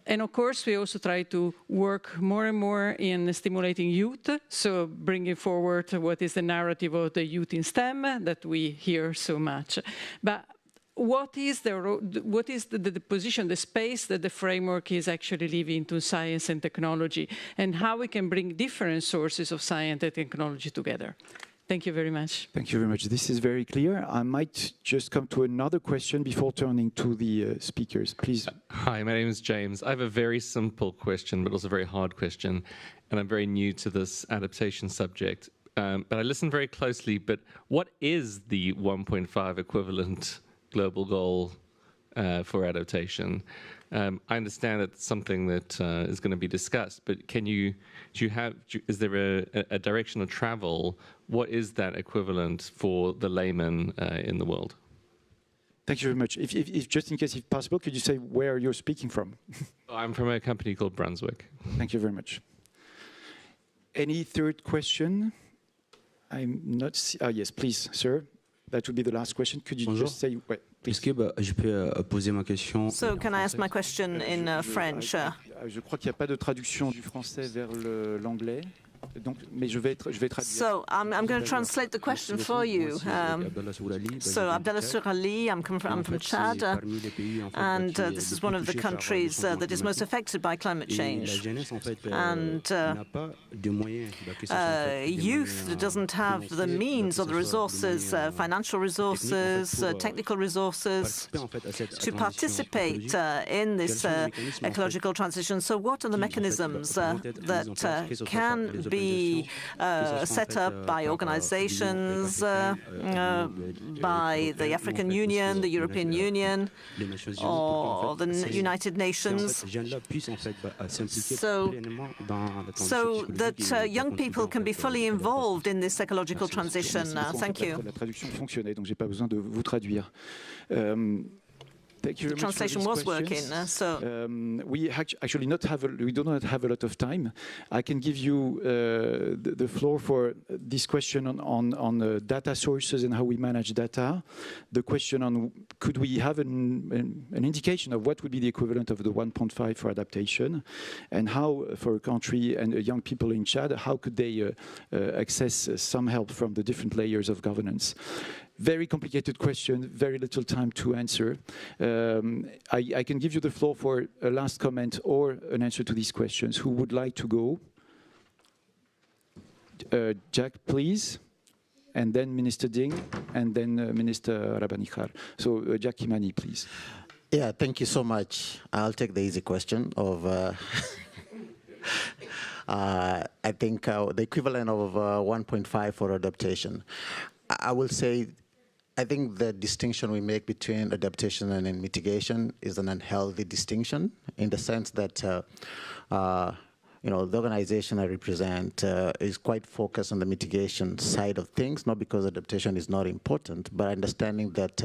And of course, we also try to work more and more in stimulating youth, so bringing forward what is the narrative of the youth in STEM that we hear so much. But what is the position, the space that the framework is actually leaving to science and technology, and how we can bring different sources of science and technology together? Thank you very much. Thank you very much. This is very clear. I might just come to another question before turning to the speakers. Please. Hi, my name is James. I have a very simple question, but also a very hard question, and I'm very new to this adaptation subject. But I listened very closely, but what is the 1.5 equivalent global goal for adaptation? I understand it's something that is going to be discussed, but is there a direction of travel? What is that equivalent for the layman in the world? Thank you very much. If just in case, if possible, could you say where you're speaking from? I'm from a company called Brunswick. Thank you very much. Any third question? I'm not. Yes, please, sir. That would be the last question. Could you just say? Ouais, Est-ce que je peux poser ma question? So can I ask my question in French? Je crois qu'il n'y a pas de traduction du français vers l'anglais. Donc, mais je vais traduire. So I'm going to translate the question for you. So Abdallah Sourali, I'm from Chad, and this is one of the countries that is most affected by climate change. And youth doesn't have the means or the resources, financial resources, technical resources, to participate in this ecological transition. So what are the mechanisms that can be set up by organizations, by the African Union, the European Union, or the United Nations, so that young people can be fully involved in this ecological transition? Thank you. La traduction fonctionnait, donc j'ai pas besoin de vous traduire. Thank you very much. The translation was working. So we actually we do not have a lot of time. I can give you the floor for this question on data sources and how we manage data. The question on could we have an indication of what would be the equivalent of the 1.5 for adaptation, and how for a country and young people in Chad, how could they access some help from the different layers of governance? Very complicated question, very little time to answer. I can give you the floor for a last comment or an answer to these questions. Who would like to go? Jack, please. And then Minister Ding, and then Minister Rabanichar. So Jack Kimani, please. Yeah, thank you so much. I'll take the easy question of... I think the equivalent of 1.5 for adaptation. I will say, I think the distinction we make between adaptation and mitigation is an unhealthy distinction, in the sense that the organization I represent is quite focused on the mitigation side of things, not because adaptation is not important, but understanding that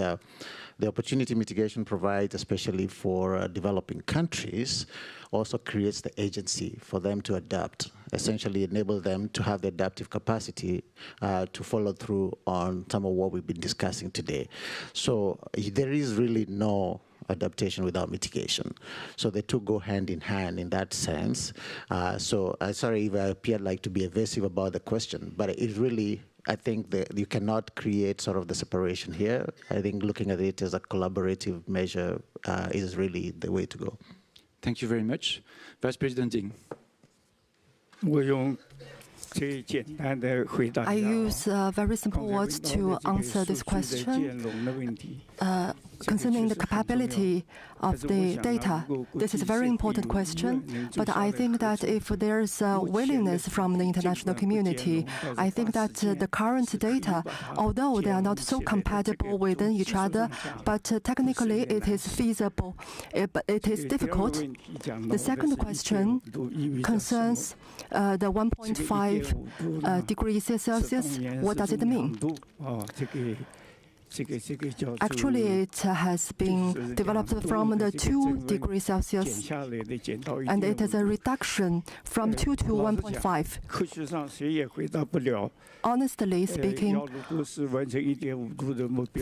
the opportunity mitigation provides, especially for developing countries, also creates the agency for them to adapt, essentially enable them to have the adaptive capacity to follow through on some of what we've been discussing today. So there is really no adaptation without mitigation. So the two go hand in hand in that sense. So sorry if I appeared like to be evasive about the question, but it really, I think that you cannot create sort of the separation here. I think looking at it as a collaborative measure is really the way to go. Thank you very much. Vice President Ding. I use very simple words to answer this question. Concerning the capability of the data, this is a very important question, but I think that if there's a willingness from the international community, I think that the current data, although they are not so compatible within each other, but technically it is feasible, but it is difficult. The second question concerns the 1.5 degrees Celsius. What does it mean? Actually, it has been developed from the 2 degrees Celsius, and it is a reduction from 2 to 1.5. Honestly speaking,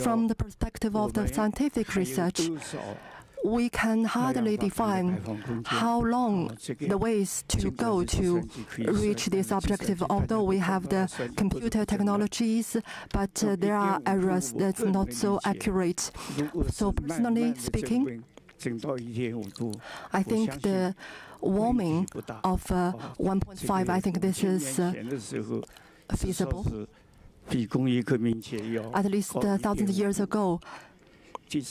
from the perspective of the scientific research, we can hardly define how long the ways to go to reach this objective, although we have the computer technologies, but there are errors that's not so accurate. So personally speaking, I think the warming of 1.5, I think this is feasible. At least 1,000 years ago, we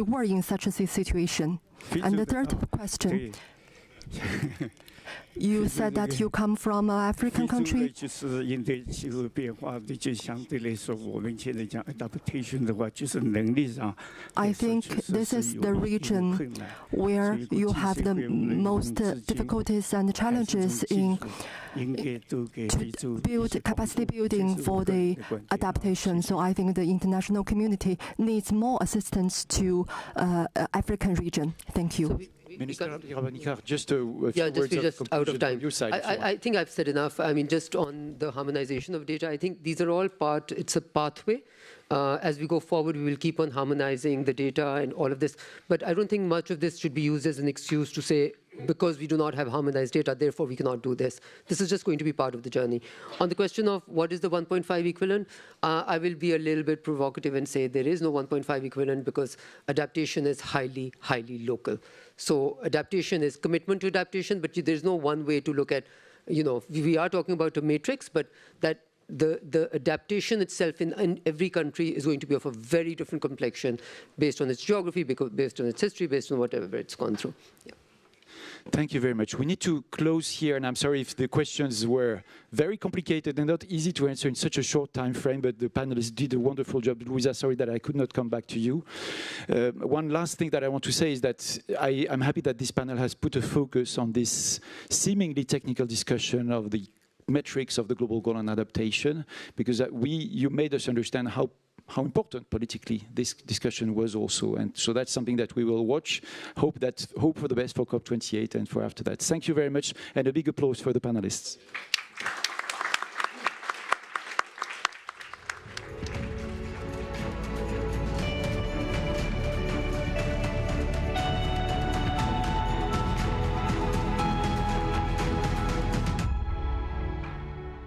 were in such a situation. And the third question, you said that you come from an African country. I think this is the region where you have the most difficulties and challenges in to build capacity building for the adaptation. So I think the international community needs more assistance to African region. Thank you. Minister just a few words just out of time. Your side, I think I've said enough. I mean, just on the harmonization of data, I think these are all it's a pathway. As we go forward, we will keep on harmonizing the data and all of this. But I don't think much of this should be used as an excuse to say, because we do not have harmonized data, therefore we cannot do this. This is just going to be part of the journey. On the question of what is the 1.5 equivalent, I will be a little bit provocative and say there is no 1.5 equivalent because adaptation is highly, highly local. So adaptation is commitment to adaptation, but there's no one way to look at, we are talking about a matrix, but that the adaptation itself in every country is going to be of a very different complexion based on its geography, based on its history, based on whatever it's gone through. Yeah. Thank you very much. We need to close here, and I'm sorry if the questions were very complicated and not easy to answer in such a short time frame, but the panelists did a wonderful job. Louisa, sorry that I could not come back to you. One last thing that I want to say is that I'm happy that this panel has put a focus on this seemingly technical discussion of the metrics of the global goal on adaptation, because you made us understand how important politically this discussion was also. And so that's something that we will watch. Hope for the best for COP28 and for after that. Thank you very much, and a big applause for the panelists.